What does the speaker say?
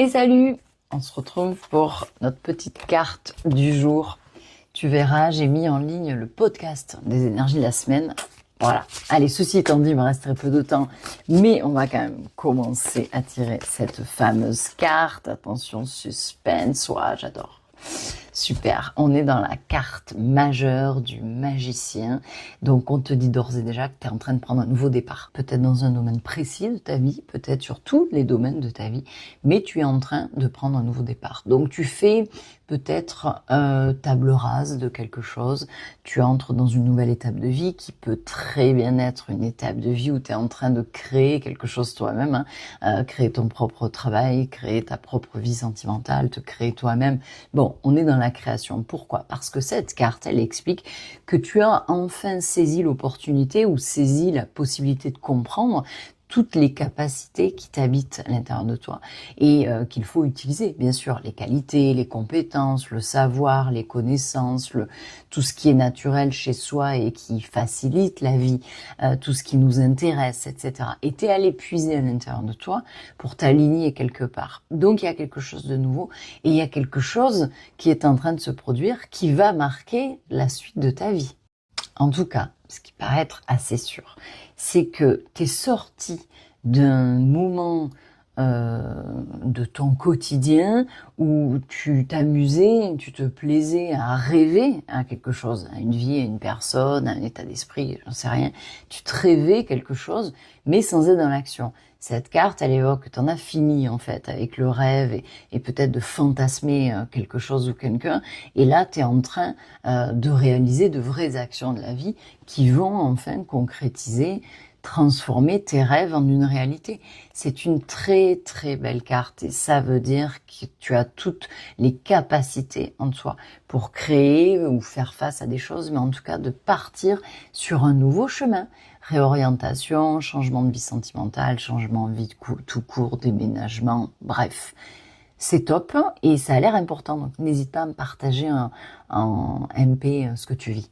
Et salut! On se retrouve pour notre petite carte du jour. Tu verras, j'ai mis en ligne le podcast des énergies de la semaine. Voilà. Allez, ceci étant dit, il me reste très peu de temps, mais on va quand même commencer à tirer cette fameuse carte. Attention, suspense, ouais, j'adore. Super, on est dans la carte majeure du magicien. Donc on te dit d'ores et déjà que tu es en train de prendre un nouveau départ. Peut-être dans un domaine précis de ta vie, peut-être sur tous les domaines de ta vie, mais tu es en train de prendre un nouveau départ. Donc tu fais peut-être table rase de quelque chose, tu entres dans une nouvelle étape de vie qui peut très bien être une étape de vie où tu es en train de créer quelque chose toi-même, créer ton propre travail, créer ta propre vie sentimentale, te créer toi-même. Bon, on est dans la création. Pourquoi? Parce que cette carte, elle explique que tu as enfin saisi l'opportunité ou saisi la possibilité de comprendre toutes les capacités qui t'habitent à l'intérieur de toi et qu'il faut utiliser, bien sûr, les qualités, les compétences, le savoir, les connaissances, tout ce qui est naturel chez soi et qui facilite la vie, tout ce qui nous intéresse, etc. Et t'es allé puiser à l'intérieur de toi pour t'aligner quelque part. Donc il y a quelque chose de nouveau et il y a quelque chose qui est en train de se produire qui va marquer la suite de ta vie. En tout cas, ce qui paraît être assez sûr, c'est que tu es sorti d'un moment de ton quotidien où tu t'amusais, tu te plaisais à rêver à quelque chose, à une vie, à une personne, à un état d'esprit, j'en sais rien. Tu te rêvais quelque chose, mais sans être dans l'action. Cette carte, elle évoque que tu en as fini en fait avec le rêve et peut-être de fantasmer quelque chose ou quelqu'un. Et là, tu es en train de réaliser de vraies actions de la vie qui vont enfin concrétiser, transformer tes rêves en une réalité. C'est une très très belle carte et ça veut dire que tu as toutes les capacités en toi pour créer ou faire face à des choses, mais en tout cas de partir sur un nouveau chemin. Réorientation, changement de vie sentimentale, changement de vie tout court, déménagement, bref. C'est top et ça a l'air important, donc n'hésite pas à me partager en MP ce que tu vis.